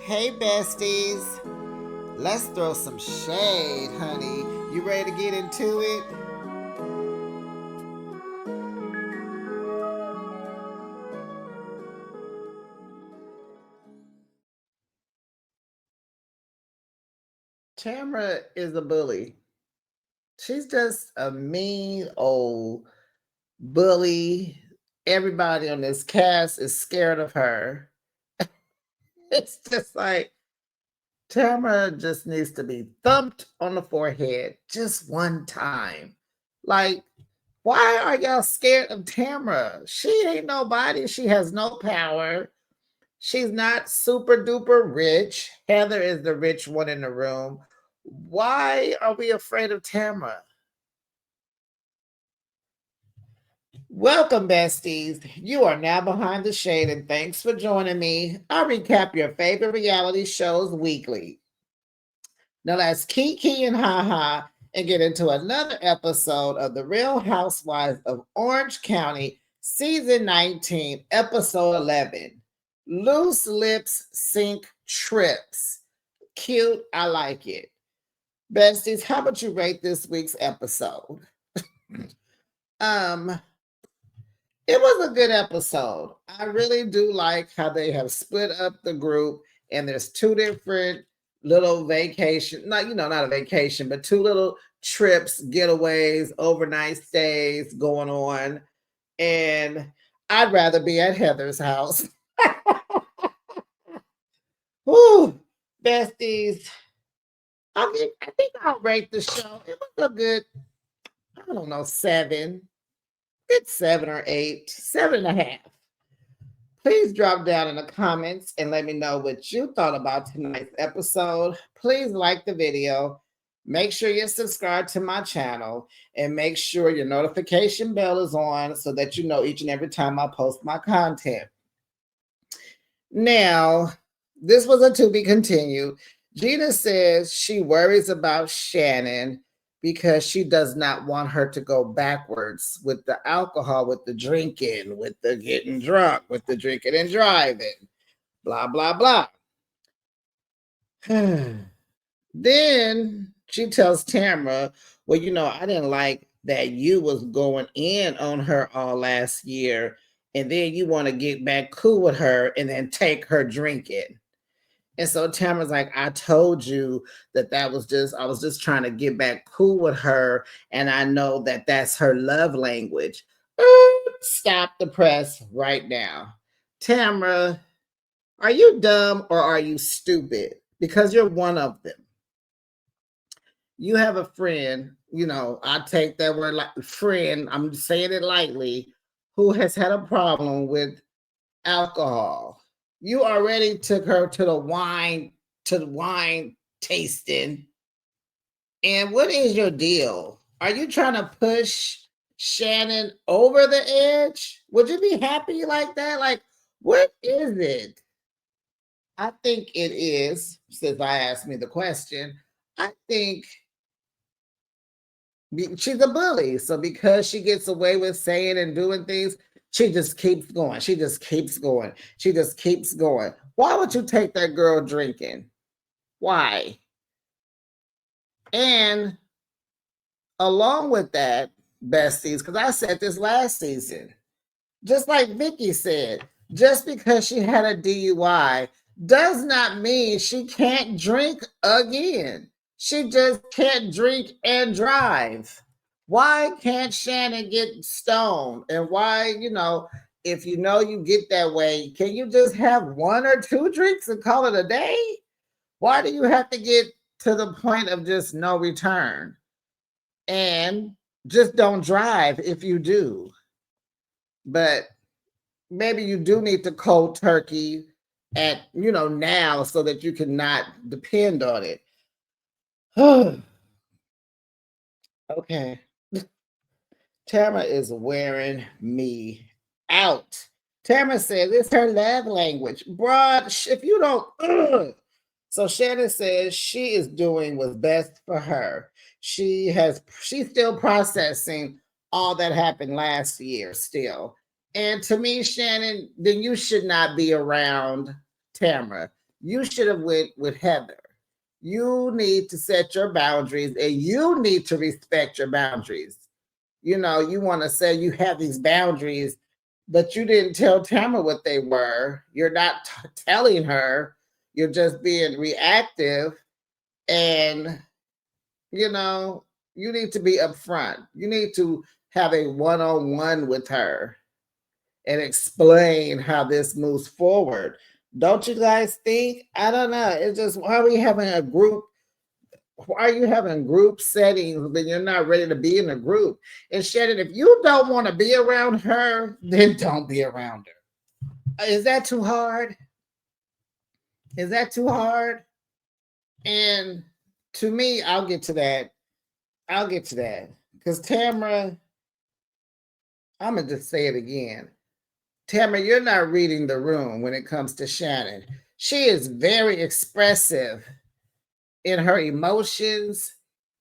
Hey, besties. Let's throw some shade, honey. You ready to get into it? Tamra is a bully. She's just a mean old bully. Everybody on this cast is scared of her. It's just like Tamra just needs to be thumped on the forehead just one time. Like, why are y'all scared of Tamra? She ain't nobody. She has no power. She's not super duper rich. Heather is the rich one in the room. Why are we afraid of Tamra? Welcome, besties. You are now behind the shade, and thanks for joining me. I recap your favorite reality shows weekly. Now let's Kiki and Haha and get into another episode of The Real Housewives of Orange County, Season 19, Episode 11. Loose Lips Sink Trips. Cute. I like it. Besties, how about you rate this week's episode? um, it was a good episode. I really do like how they have split up the group, and there's two different little vacation, not a vacation, but two little trips, getaways, overnight stays going on. And I'd rather be at Heather's house. Whoo, besties. I think I'll rate the show. It was a good, I don't know, 7. It's 7 or 8, 7.5. Please drop down in the comments and let me know what you thought about tonight's episode. Please like the video. Make sure you're subscribed to my channel and make sure your notification bell is on so that you know each and every time I post my content. Now, this was a to be continued. Gina says she worries about Shannon because she does not want her to go backwards with the alcohol, with the drinking, with the getting drunk, with the drinking and driving, blah, blah, blah. Then she tells Tamra, well, I didn't like that you was going in on her all last year, and then you want to get back cool with her and then take her drinking. And so Tamara's like, I told you that I was just trying to get back cool with her. And I know that that's her love language. Stop the press right now. Tamara, are you dumb or are you stupid? Because you're one of them. You have a friend, I take that word like friend, I'm saying it lightly, who has had a problem with alcohol. You already took her to the wine tasting. And what is your deal? Are you trying to push Shannon over the edge? Would you be happy like that? Like, what is it? I think it is, since I asked me the question, I think she's a bully. So because she gets away with saying and doing things, she just keeps going. She just keeps going. She just keeps going. Why would you take that girl drinking? Why? And along with that, besties, because I said this last season, just like Vicky said, just because she had a DUI does not mean she can't drink again. She just can't drink and drive. Why can't Shannon get stoned? And why, if you get that way, can you just have one or two drinks and call it a day? Why do you have to get to the point of just no return? And just don't drive if you do. But maybe you do need to cold turkey at now so that you cannot depend on it. Okay. Tamara is wearing me out. Tamara says it's her love language. Broad, if you don't. So Shannon says she is doing what's best for her. She's still processing all that happened last year still. And to me, Shannon, then you should not be around Tamara. You should have went with Heather. You need to set your boundaries and you need to respect your boundaries. You want to say you have these boundaries, but you didn't tell Tamara what they were. You're not telling her. You're just being reactive. And, you know, you need to be upfront. You need to have a one on one with her and explain how this moves forward. Don't you guys think? I don't know. It's just, why are we having a group? Why are you having group settings when you're not ready to be in a group? And Shannon, if you don't want to be around her, then don't be around her. Is that too hard? Is that too hard? And to me, I'll get to that. I'll get to that. Because Tamra, I'm going to just say it again. Tamra, you're not reading the room when it comes to Shannon. She is very expressive in her emotions,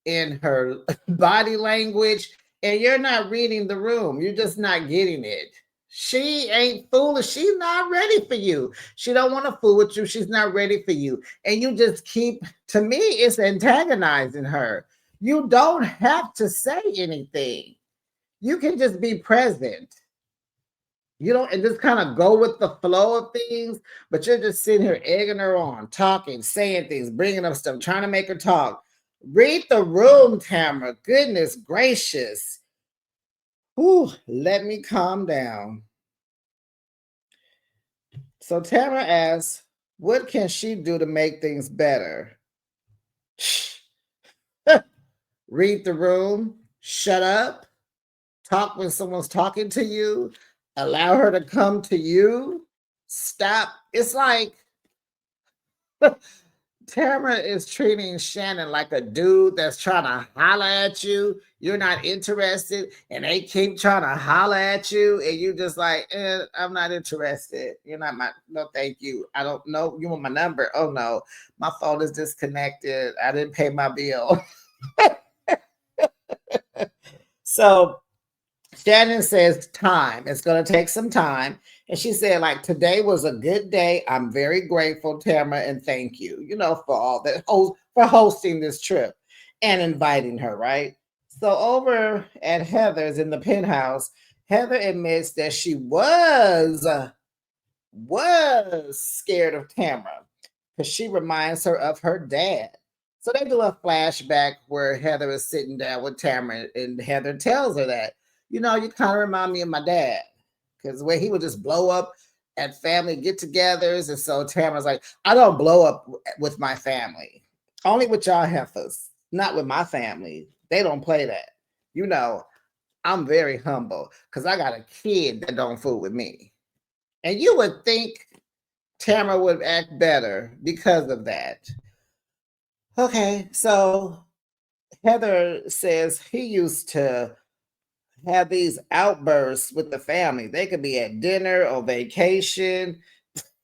in her body language, and you're not reading the room. You're just not getting it. She ain't foolish. She's not ready for you. She don't want to fool with you. She's not ready for you. And you just keep, to me, it's antagonizing her. You don't have to say anything. You can just be present. And just kind of go with the flow of things, but you're just sitting here egging her on, talking, saying things, bringing up stuff, trying to make her talk. Read the room, Tamra. Goodness gracious. Whew, let me calm down. So Tamra asks, what can she do to make things better? Read the room, shut up, talk when someone's talking to you, allow her to come to you, stop. It's like Tamara is treating Shannon like a dude that's trying to holler at you. You're not interested, and they keep trying to holler at you, and you just like, I'm not interested. You're not no, thank you. I don't know. You want my number? Oh no, my phone is disconnected. I didn't pay my bill. So Shannon says time. It's going to take some time. And she said, like, today was a good day. I'm very grateful, Tamara, and thank you, for all that, for hosting this trip and inviting her, right? So over at Heather's in the penthouse, Heather admits that she was scared of Tamara because she reminds her of her dad. So they do a flashback where Heather is sitting down with Tamara, and Heather tells her that, you kind of remind me of my dad, because where he would just blow up at family get-togethers. And so Tamara's like, I don't blow up with my family, only with y'all heifers, not with my family. They don't play that. I'm very humble because I got a kid that don't fool with me. And you would think Tamara would act better because of that. Okay, so Heather says he used to have these outbursts with the family. They could be at dinner or vacation.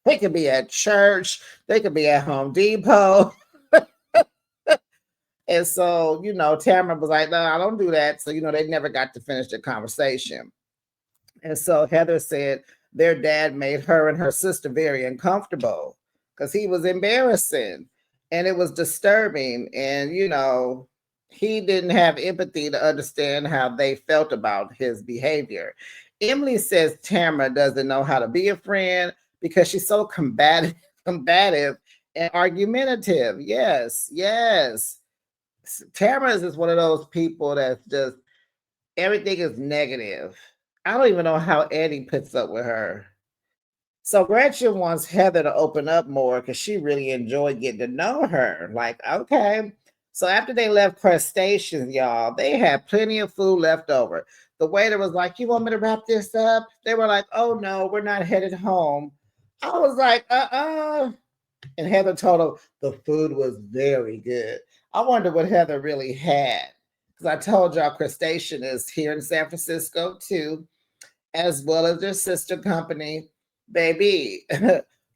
They could be at church. They could be at Home Depot. And so, Tamara was like, no, I don't do that. So, they never got to finish the conversation. And so Heather said their dad made her and her sister very uncomfortable because he was embarrassing and it was disturbing. And, he didn't have empathy to understand how they felt about his behavior. Emily says Tamara doesn't know how to be a friend because she's so combative and argumentative. Yes. Tamara is just one of those people that's just, everything is negative. I don't even know how Eddie puts up with her. So Gretchen wants Heather to open up more because she really enjoyed getting to know her. Like, okay. So after they left crustaceans, y'all, they had plenty of food left over. The waiter was like, you want me to wrap this up? They were like, oh no, we're not headed home. I was like, And Heather told her the food was very good. I wonder what Heather really had. Because I told y'all crustacean is here in San Francisco too, as well as their sister company. Baby,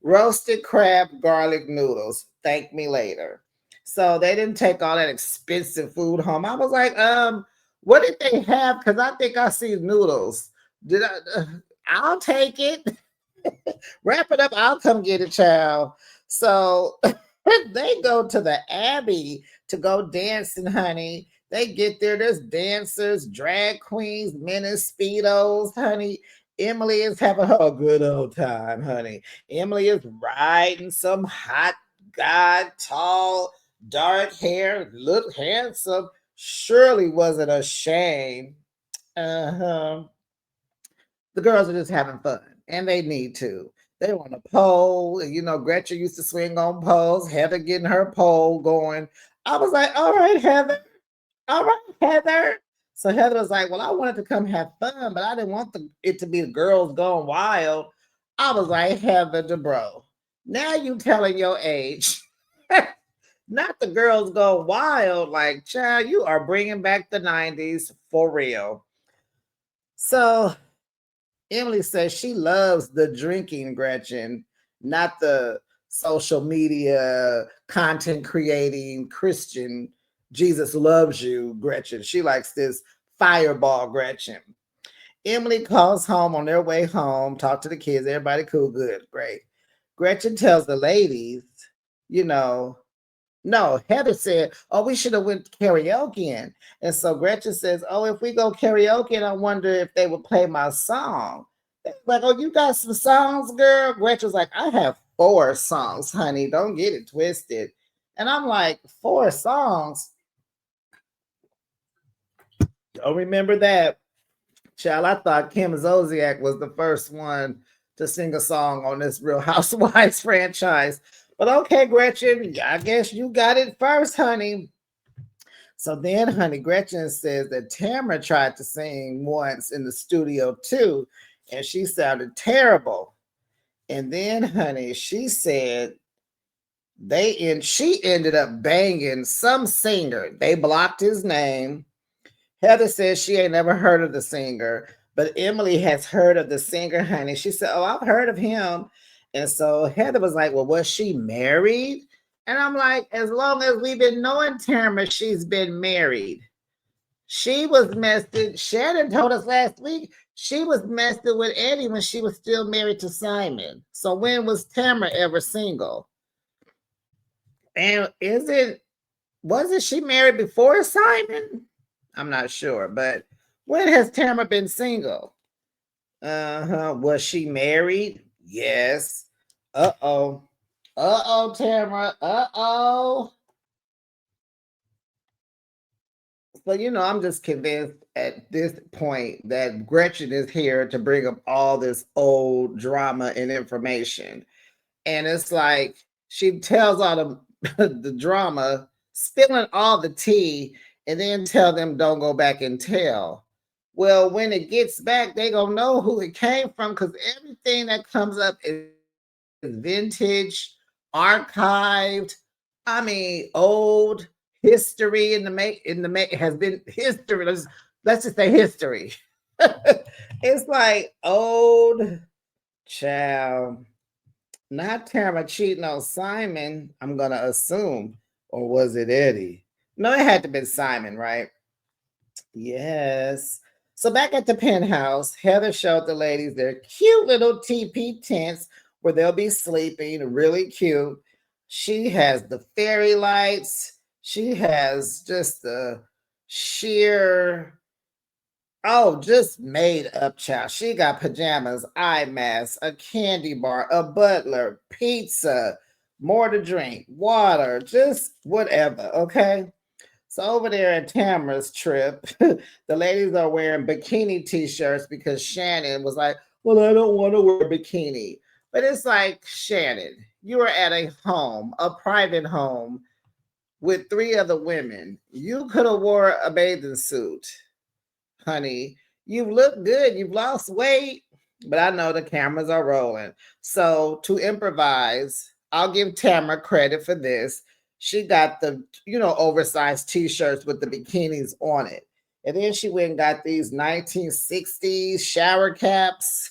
roasted crab garlic noodles. Thank me later. So they didn't take all that expensive food home. I was like, what did they have? Because I think I see noodles. Did I? I'll take it. Wrap it up. I'll come get it, child. So they go to the Abbey to go dancing, honey. They get there, there's dancers, drag queens, men in speedos, honey. Emily is having her a good old time, honey. Emily is riding some hot guy, tall, dark hair, looked handsome. Surely wasn't ashamed. Uh-huh. The girls are just having fun, and they need to. They're on a pole. Gretchen used to swing on poles. Heather getting her pole going. I was like, all right, Heather. All right, Heather. So Heather was like, well, I wanted to come have fun, but I didn't want it to be the girls going wild. I was like, Heather DeBro, now you telling your age. Not the girls go wild. Like, child, you are bringing back the 90s for real. So Emily says she loves the drinking Gretchen, not the social media content creating Christian Jesus loves you Gretchen. She likes this fireball Gretchen. Emily calls home on their way home, talk to the kids, everybody cool, good, great. Gretchen tells the ladies, you know, no, Heather said, "Oh, we should have went karaoke." And so Gretchen says, "Oh, if we go karaoke, I wonder if they would play my song." They're like, "Oh, you got some songs, girl?" Gretchen's like, "I have 4 songs, honey. Don't get it twisted." And I'm like, 4 songs? Don't remember that. Child, I thought Kim Zolciak was the first one to sing a song on this Real Housewives franchise. But okay, Gretchen, I guess you got it first, honey. So then, honey, Gretchen says that Tamra tried to sing once in the studio too, and she sounded terrible. And then, honey, she said she ended up banging some singer. They blocked his name. Heather says she ain't never heard of the singer, but Emily has heard of the singer, honey. She said, "Oh, I've heard of him." And so Heather was like, "Well, was she married?" And I'm like, as long as we've been knowing Tamara, she's been married. She was messed with. Shannon told us last week she was messed with Eddie when she was still married to Simon. So when was Tamara ever single? And wasn't she married before Simon? I'm not sure, but when has Tamara been single? Uh-huh. Was she married? Yes. Uh-oh. Uh-oh, Tamara. Uh-oh. So, I'm just convinced at this point that Gretchen is here to bring up all this old drama and information. And it's like she tells all the drama, spilling all the tea, and then tell them don't go back and tell. Well, when it gets back, they gonna know who it came from because everything that comes up is vintage, archived. I mean, old history in the make has been history. Let's just say history. It's like old child. Not Tara cheating on Simon, I'm gonna assume. Or was it Eddie? No, it had to be Simon, right? Yes. So back at the penthouse, Heather showed the ladies their cute little TP tents where they'll be sleeping, really cute. She has the fairy lights. She has just the sheer, oh, just made up child. She got pajamas, eye masks, a candy bar, a butler, pizza, more to drink, water, just whatever, okay? So over there at Tamara's trip, the ladies are wearing bikini t-shirts because Shannon was like, "Well, I don't want to wear a bikini." But it's like, Shannon, you are at a home, a private home with 3 other women. You could have wore a bathing suit, honey. You look good. You've lost weight, but I know the cameras are rolling. So to improvise, I'll give Tamara credit for this. She got the, oversized t-shirts with the bikinis on it. And then she went and got these 1960s shower caps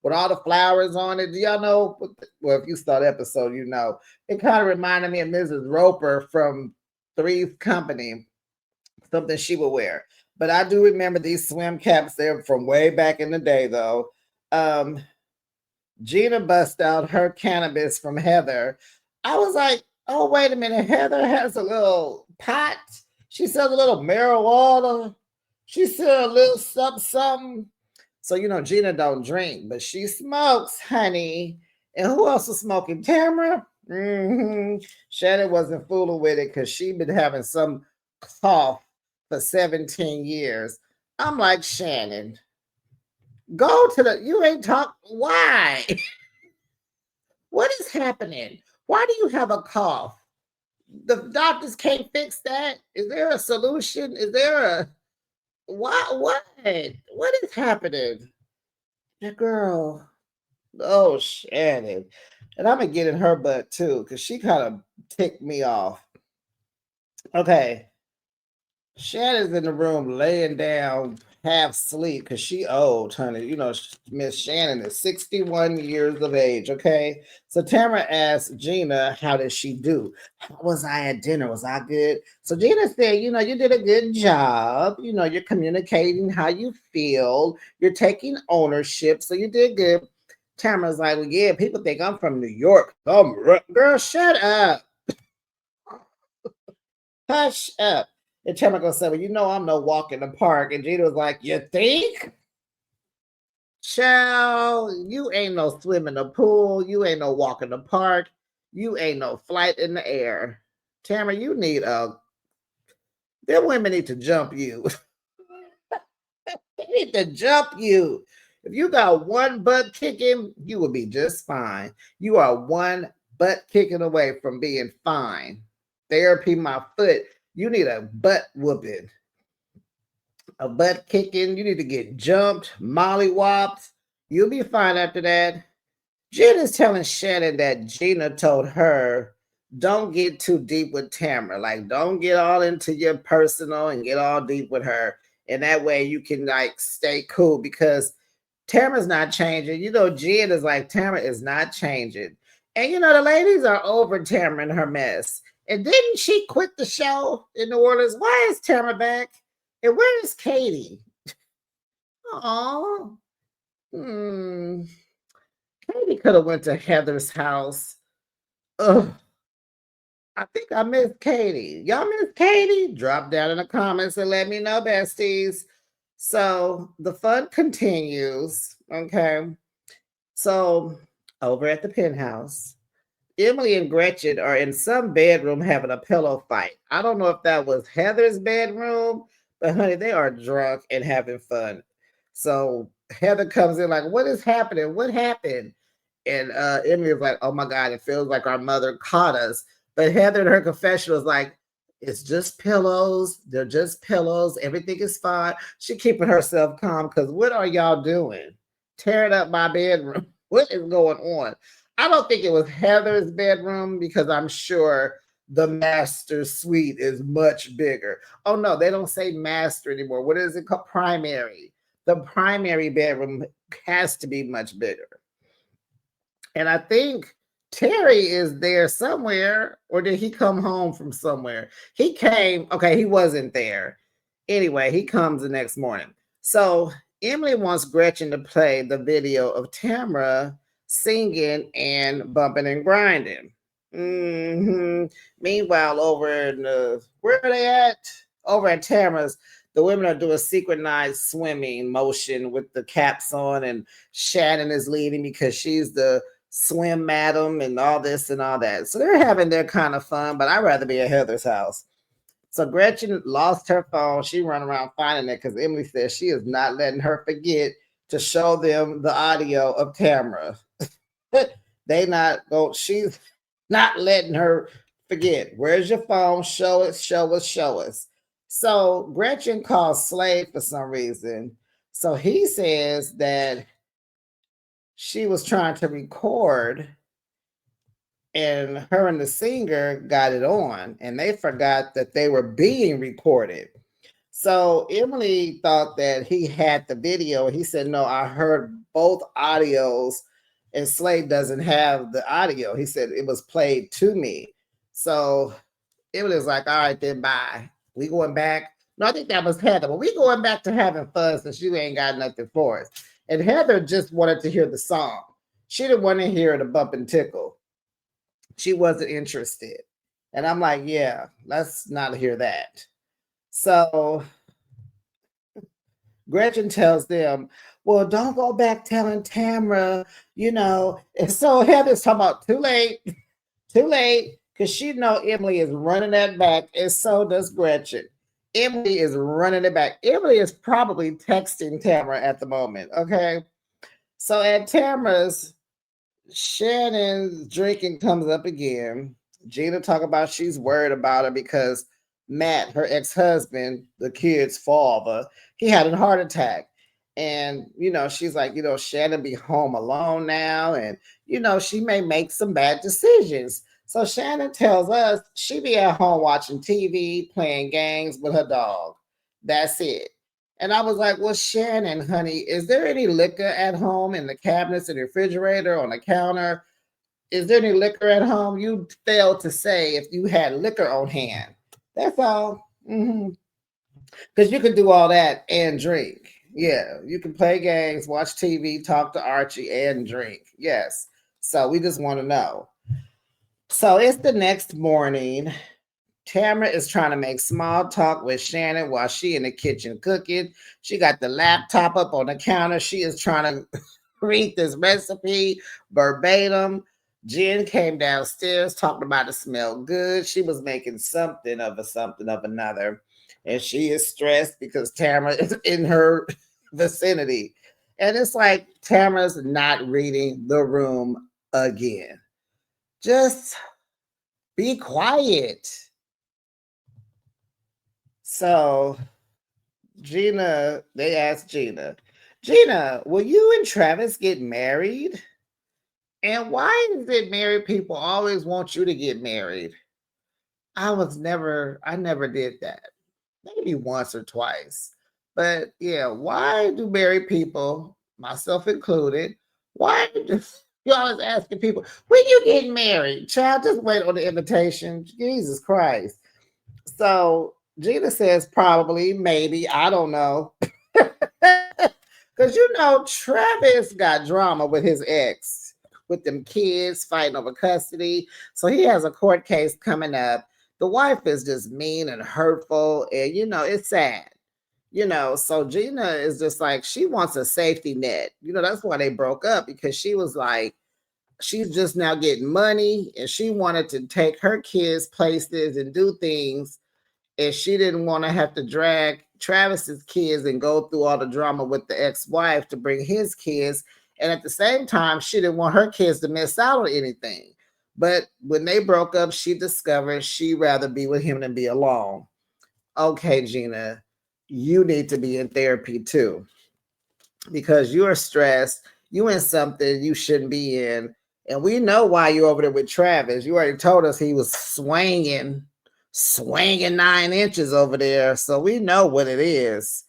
with all the flowers on it. Do y'all know? Well, if you saw the episode, you know. It kind of reminded me of Mrs. Roper from Three's Company, something she would wear. But I do remember these swim caps. They're from way back in the day, though. Um, Gina bust out her cannabis from Heather. I was like, oh, wait a minute. Heather has a little pot. She sells a little marijuana. She sells a little something, something. So, Gina don't drink, but she smokes, honey. And who else was smoking? Tamra? Shannon wasn't fooling with it because she been having some cough for 17 years. I'm like, Shannon, go to you ain't talk. Why? What is happening? Why do you have a cough? The doctors can't fix that. Is there a solution? Is there a what? What is happening? The girl. Oh, Shannon. And I'm gonna get in her butt too, because she kind of ticked me off. Okay. Shannon's in the room laying down half sleep because she old, honey. Miss Shannon is 61 years of age, okay? So Tamara asked Gina, how did she do? How was I at dinner? Was I good? So Gina said, you did a good job. You're communicating how you feel. You're taking ownership. So you did good. Tamara's like, well, yeah, people think I'm from New York. Girl, shut up. Hush up. And Tamara gonna say, well, I'm no walk in the park. And Gina was like, you think? Child, you ain't no swim in the pool. You ain't no walk in the park. You ain't no flight in the air. Tamara, you need them women need to jump you. They need to jump you. If you got one butt kicking, you will be just fine. You are one butt kicking away from being fine. Therapy, my foot. You need a butt whooping, a butt kicking. You need to get jumped, mollywopped. You'll be fine after that. Gina's telling Shannon that Gina told her, don't get too deep with Tamara. Like, don't get all into your personal and get all deep with her. And that way you can like stay cool because Tamara's not changing. Gina's like, Tamara is not changing. And the ladies are over Tamara and her mess. And didn't she quit the show in New Orleans? Why is Tamara back? And where is Katie? Oh, Katie could have went to Heather's house. Ugh. I think I miss Katie. Y'all miss Katie? Drop down in the comments and let me know, besties. So the fun continues. Okay. So over at the penthouse, Emily and Gretchen are in some bedroom having a pillow fight. I don't know if that was Heather's bedroom, but honey, they are drunk and having fun. So Heather comes in like, what is happening? What happened? And Emily was like, oh my God, it feels like our mother caught us. But Heather in her confession was like, it's just pillows. They're just pillows. Everything is fine. She keeping herself calm because what are y'all doing? Tearing up my bedroom. What is going on? I don't think it was Heather's bedroom because I'm sure the master suite is much bigger. Oh no, they don't say master anymore. What is it called? Primary. The primary bedroom has to be much bigger. And I think Terry is there somewhere, or did he come home from somewhere? He came, okay, he wasn't there. Anyway, he comes the next morning. So Emily wants Gretchen to play the video of Tamra singing and bumping and grinding. Meanwhile, over in where are they at? Over at Tamra's, the women are doing synchronized swimming motion with the caps on, and Shannon is leading because she's the swim madam and all this and all that. So they're having their kind of fun, but I'd rather be at Heather's house. So Gretchen lost her phone. She run around finding it because Emily says she is not letting her forget to show them the audio of Tamra. They not go. She's not letting her forget. Where's your phone? Show it. Show us. Show us. So Gretchen calls Slade for some reason. So he says that she was trying to record and her and the singer got it on and they forgot that they were being recorded. So Emily thought that he had the video. He said, no, I heard both audios and Slade doesn't have the audio. He said it was played to me. So Emily was like, all right, then bye. We going back. No, I think that was Heather, but we going back to having fun since you ain't got nothing for us. And Heather just wanted to hear the song. She didn't want to hear the bump and tickle. She wasn't interested. And I'm like, yeah, let's not hear that. So Gretchen tells them, well, don't go back telling Tamra, you know. And so Heather's talking about too late, because she know Emily is running that back, and so does Gretchen. Emily is running it back. Emily is probably texting Tamra at the moment, okay? So at Tamra's, Shannon's drinking comes up again. Gina talk about she's worried about her because Matt, her ex-husband, the kid's father, he had a heart attack. And she's like, Shannon be home alone now, and she may make some bad decisions. So Shannon tells us she be at home watching TV, playing games with her dog. That's it. And I was like, well, Shannon, honey, is there any liquor at home in the cabinets, in the refrigerator, on the counter? Is there any liquor at home? You failed to say if you had liquor on hand. That's all. Because you can do all that and drink. Yeah, you can play games, watch TV, talk to Archie, and drink. Yes. So we just want to know. So it's the next morning. Tamra is trying to make small talk with Shannon while she in the kitchen cooking. She got the laptop up on the counter. She is trying to read this recipe verbatim. Jen came downstairs talking about it smelled good. She was making something of another. And she is stressed because Tamra is in her vicinity. And it's like Tamra's not reading the room again. Just be quiet. So they asked Gina, will you and Travis get married? And why is it married people always want you to get married? I never did that. Maybe once or twice. But yeah, why do married people, myself included, why do you always asking people, when you getting married? Child, just wait on the invitation. Jesus Christ. So Gina says probably, maybe, I don't know. Because Travis got drama with his ex, with them kids fighting over custody. So he has a court case coming up. The wife is just mean and hurtful, and it's sad. So Gina is just like, she wants a safety net. That's why they broke up, because she was like, she's just now getting money, and she wanted to take her kids places and do things, and she didn't want to have to drag Travis's kids and go through all the drama with the ex-wife to bring his kids. And at the same time, she didn't want her kids to miss out on anything. But when they broke up, she discovered she'd rather be with him than be alone. Okay, Gina, you need to be in therapy too, because you're stressed. You in something you shouldn't be in. And we know why you're over there with Travis. You already told us he was swinging 9 inches over there. So we know what it is.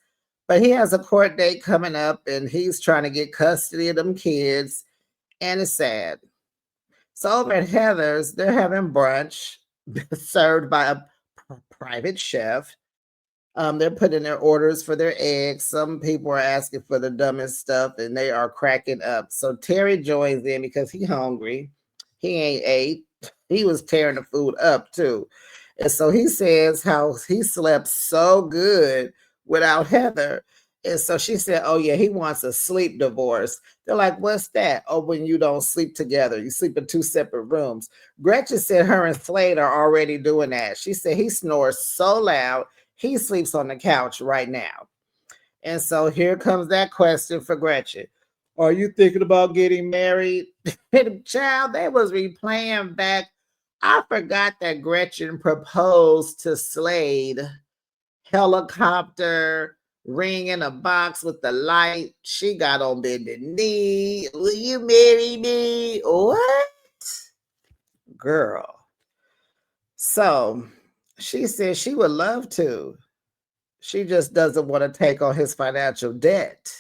But he has a court date coming up, and he's trying to get custody of them kids. And it's sad. So over at Heather's, they're having brunch served by a private chef. They're putting their orders for their eggs. Some people are asking for the dumbest stuff, and they are cracking up. So Terry joins in because he's hungry. He ain't ate. He was tearing the food up too. And so he says how he slept so good without Heather. And so she said, oh, yeah, he wants a sleep divorce. They're like, what's that? Oh, when you don't sleep together, you sleep in 2 separate rooms. Gretchen said her and Slade are already doing that. She said he snores so loud, he sleeps on the couch right now. And so here comes that question for Gretchen. Are you thinking about getting married? Child, they was replaying back. I forgot that Gretchen proposed to Slade. Helicopter, ring in a box with the light. She got on bended knee. Will you marry me? What? Girl. So she said she would love to. She just doesn't want to take on his financial debt.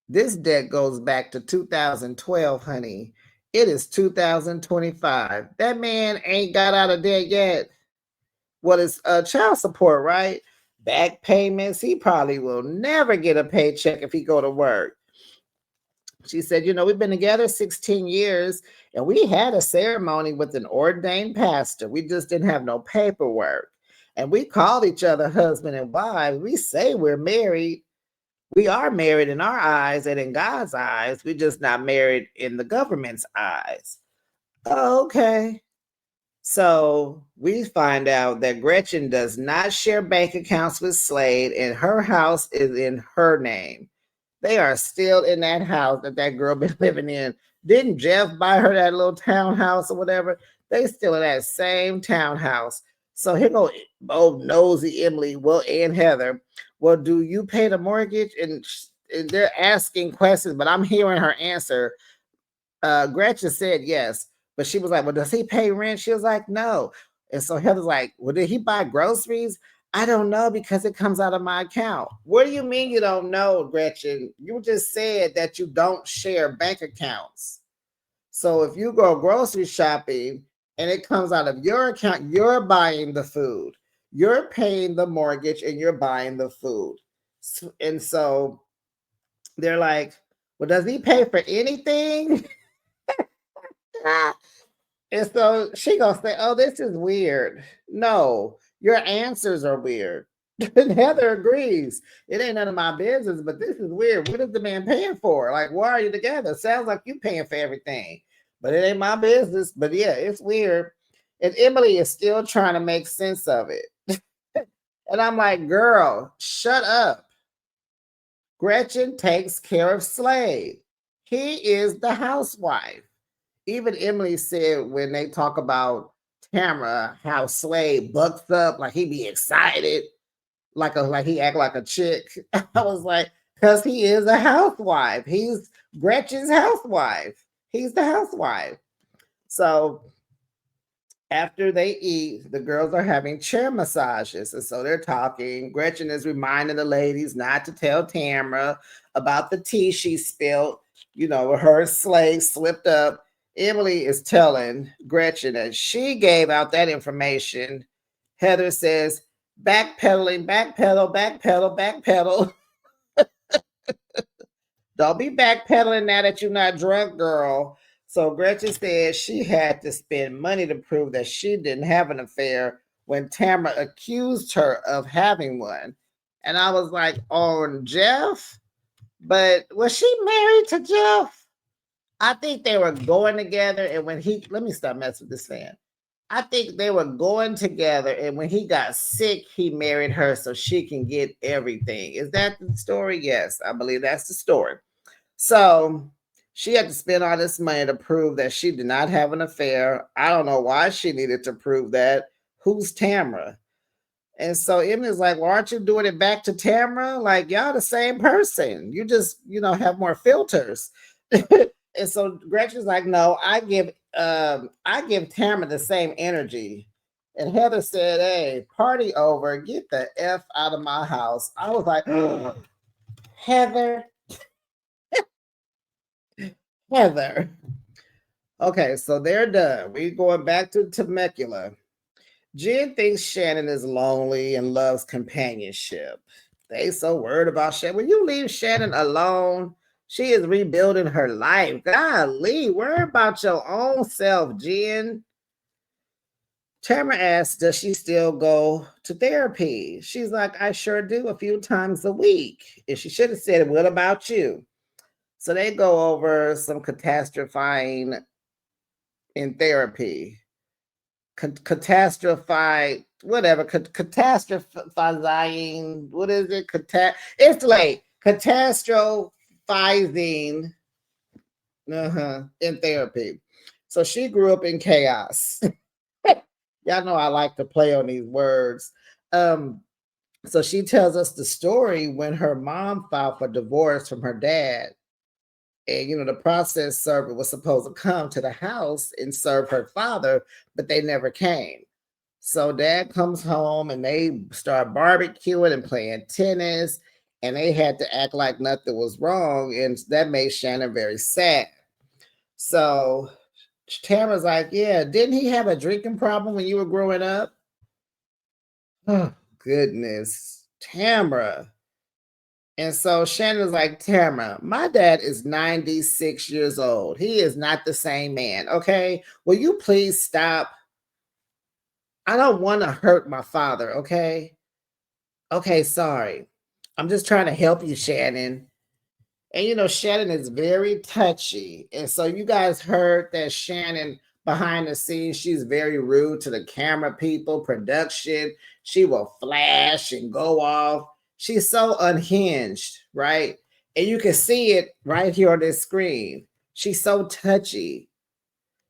This debt goes back to 2012, honey. It is 2025. That man ain't got out of debt yet. What is child support, right? Back payments. He probably will never get a paycheck if he go to work. She said, we've been together 16 years and we had a ceremony with an ordained pastor. We just didn't have no paperwork. And we called each other husband and wife. We say we're married. We are married in our eyes and in God's eyes. We're just not married in the government's eyes. Oh, okay. So we find out that Gretchen does not share bank accounts with Slade, and her house is in her name. They are still in that house that girl been living in. Didn't Jeff buy her that little townhouse or whatever? They still in that same townhouse. So here go old nosy Emily, well, and Heather. Well, do you pay the mortgage? And they're asking questions, but I'm hearing her answer. Gretchen said yes, but she was like, "Well, does he pay rent?" She was like, "No." And so Heather's like, "Well, did he buy groceries?" I don't know because it comes out of my account. What do you mean you don't know, Gretchen? You just said that you don't share bank accounts. So if you go grocery shopping and it comes out of your account, you're buying the food. You're paying the mortgage and you're buying the food. And so they're like, "Well, does he pay for anything?" And so she gonna say, "Oh, this is weird." No, your answers are weird. And Heather agrees. It ain't none of my business, but this is weird. What is the man paying for? Like, why are you together? Sounds like you paying for everything, but it ain't my business. But yeah, it's weird. And Emily is still trying to make sense of it. And I'm like, girl, shut up. Gretchen takes care of Slade. He is the housewife. Even Emily said when they talk about Tamra, how Slade bucks up, like he be excited, like he act like a chick. I was like, because he is a housewife. He's Gretchen's housewife. He's the housewife. So after they eat, the girls are having chair massages. And so they're talking. Gretchen is reminding the ladies not to tell Tamra about the tea she spilled. Her slave slipped up. Emily is telling Gretchen that she gave out that information. Heather says, backpedaling, backpedal, backpedal, backpedal. Don't be backpedaling now that you're not drunk, girl. So Gretchen said she had to spend money to prove that she didn't have an affair when Tamara accused her of having one. And I was like, on Jeff? But was she married to Jeff? I think they were going together. And let me stop messing with this fan. I think they were going together. And when he got sick, he married her so she can get everything. Is that the story? Yes, I believe that's the story. So she had to spend all this money to prove that she did not have an affair. I don't know why she needed to prove that. Who's Tamra? And so Emily's like, well, aren't you doing it back to Tamra? Like, y'all the same person. You just, have more filters. And so Gretchen's like, no, I give Tamra the same energy. And Heather said, hey, party over, get the F out of my house. I was like, Heather, Heather. Okay, so they're done. We're going back to Temecula. Jen thinks Shannon is lonely and loves companionship. They so worried about Shannon. Will you leave Shannon alone? She is rebuilding her life. Golly, worry about your own self, Jen. Tamara asks, does she still go to therapy? She's like, I sure do a few times a week. And she should have said, what about you? So they go over some catastrophizing in therapy. Catastrophize, whatever, catastrophizing, what is it? It's like catastrophizing in therapy. So she grew up in chaos. Y'all know I like to play on these words. So she tells us the story when her mom filed for divorce from her dad. And the process server was supposed to come to the house and serve her father, but they never came. So dad comes home and they start barbecuing and playing tennis, and they had to act like nothing was wrong, and that made Shannon very sad. So Tamara's like, yeah, didn't he have a drinking problem when you were growing up? Oh, goodness. Tamara. And so Shannon's like, Tamra, my dad is 96 years old. He is not the same man. Okay. Will you please stop? I don't want to hurt my father. Okay. Okay. Sorry. I'm just trying to help you, Shannon. And Shannon is very touchy. And so you guys heard that Shannon behind the scenes, she's very rude to the camera people, production. She will flash and go off. She's so unhinged, right? And you can see it right here on this screen. She's so touchy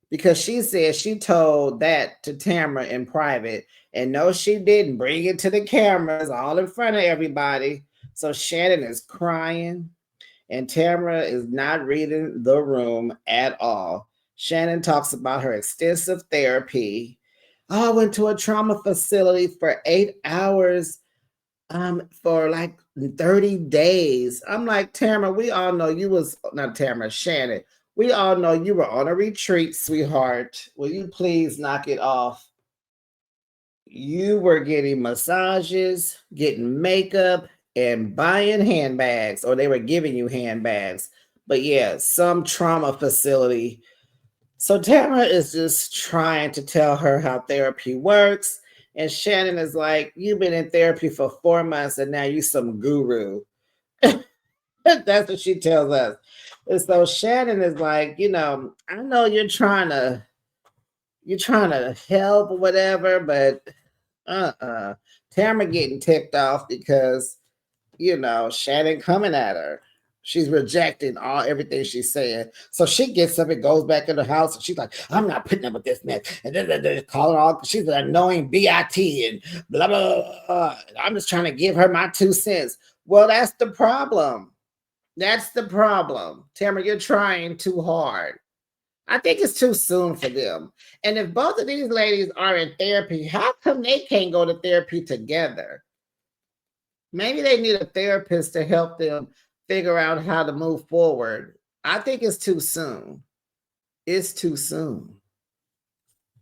because she said she told that to Tamra in private. And no, she didn't bring it to the cameras all in front of everybody. So Shannon is crying and Tamara is not reading the room at all. Shannon talks about her extensive therapy. Oh, I went to a trauma facility for 8 hours for like 30 days. I'm like, Tamara, we all know you was not Tamara, Shannon. We all know you were on a retreat, sweetheart. Will you please knock it off? You were getting massages, getting makeup, and buying handbags, or they were giving you handbags. But yeah, some trauma facility. So Tamara is just trying to tell her how therapy works. And Shannon is like, you've been in therapy for 4 months and now you some guru. That's what she tells us. And so Shannon is like, I know you're trying to help or whatever, but Tamara getting ticked off because Shannon coming at her. She's rejecting everything she's saying. So she gets up and goes back in the house and she's like, I'm not putting up with this mess. And then calling all she's an annoying BIT and blah, blah, blah, blah. I'm just trying to give her my 2 cents. Well, that's the problem. That's the problem. Tamara, you're trying too hard. I think it's too soon for them. And if both of these ladies are in therapy, how come they can't go to therapy together? Maybe they need a therapist to help them figure out how to move forward. I think it's too soon. It's too soon.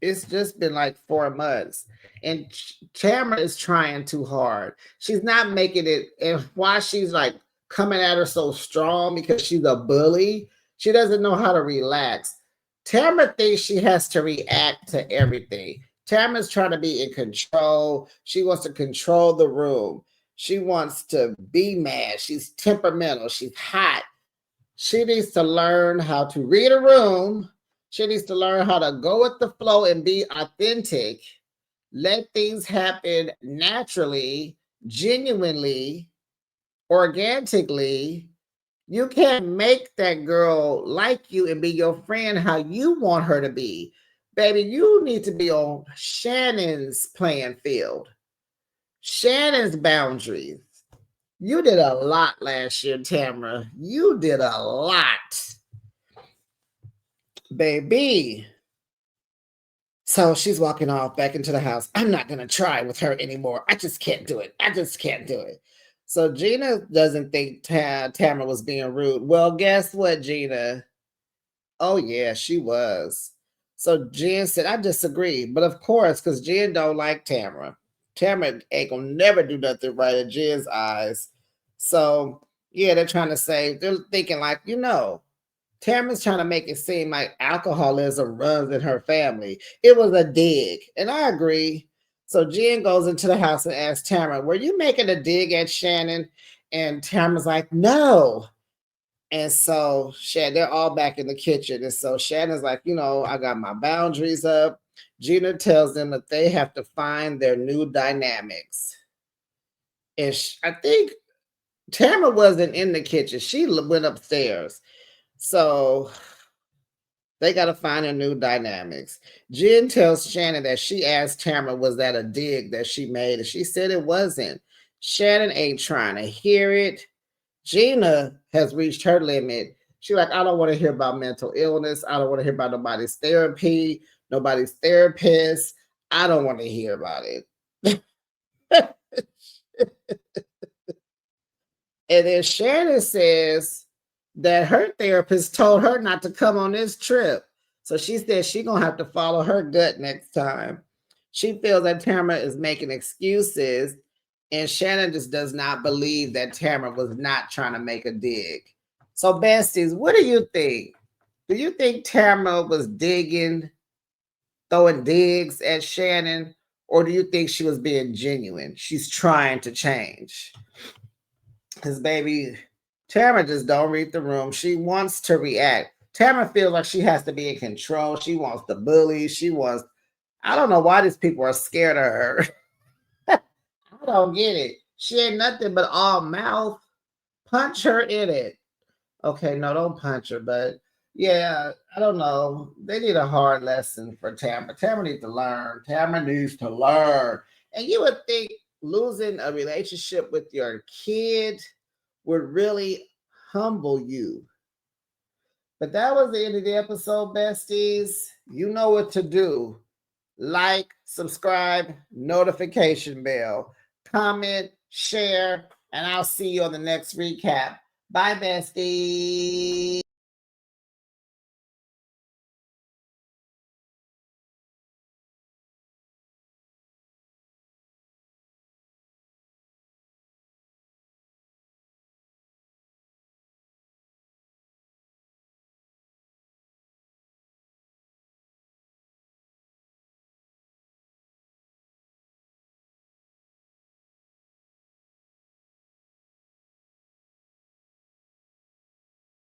It's just been like 4 months. And Tamara is trying too hard. She's not making it. And why she's like coming at her so strong because she's a bully, she doesn't know how to relax. Tamara thinks she has to react to everything. Tamara's trying to be in control. She wants to control the room. She wants to be mad. She's temperamental. She's hot. She needs to learn how to read a room. She needs to learn how to go with the flow and be authentic. Let things happen naturally, genuinely, organically. You can't make that girl like you and be your friend how you want her to be. Baby, you need to be on Shannon's playing field, Shannon's boundaries. You did a lot last year, Tamra. You did a lot, baby. So she's walking off back into the house. I'm not going to try with her anymore. I just can't do it. I just can't do it. So Gina doesn't think Tamara was being rude. Well, guess what, Gina? Oh, yeah, she was. So Jen said, I disagree. But of course, because Jen don't like Tamara. Tamara ain't going to never do nothing right in Jen's eyes. So, yeah, they're trying to say, they're thinking like, Tamara's trying to make it seem like alcoholism runs in her family. It was a dig, and I agree. So Jen goes into the house and asks Tamara, were you making a dig at Shannon? And Tamara's like, no. And so they're all back in the kitchen. And so Shannon's like, I got my boundaries up. Gina tells them that they have to find their new dynamics. And I think Tamara wasn't in the kitchen. She went upstairs. So they got to find their new dynamics. Jen tells Shannon that she asked Tamara, was that a dig that she made? And she said it wasn't. Shannon ain't trying to hear it. Gina has reached her limit. She's like, I don't want to hear about mental illness. I don't want to hear about nobody's therapy, nobody's therapist. I don't want to hear about it. And then Shannon says that her therapist told her not to come on this trip. So she said she's going to have to follow her gut next time. She feels that Tamara is making excuses And Shannon just does not believe that Tamra was not trying to make a dig. So, besties, what do you think? Do you think Tamra was throwing digs at Shannon? Or do you think she was being genuine? She's trying to change. Because, baby, Tamra just don't read the room. She wants to react. Tamra feels like she has to be in control. She wants the bully. I don't know why these people are scared of her. I don't get it. She ain't nothing but all mouth. Punch her in it. Okay, no, don't punch her, but yeah, I don't know. They need a hard lesson for Tamra. Tamra needs to learn. Tamra needs to learn. And you would think losing a relationship with your kid would really humble you. But that was the end of the episode, besties. You know what to do. Like, subscribe, notification bell, comment, share, and I'll see you on the next recap. Bye, besties.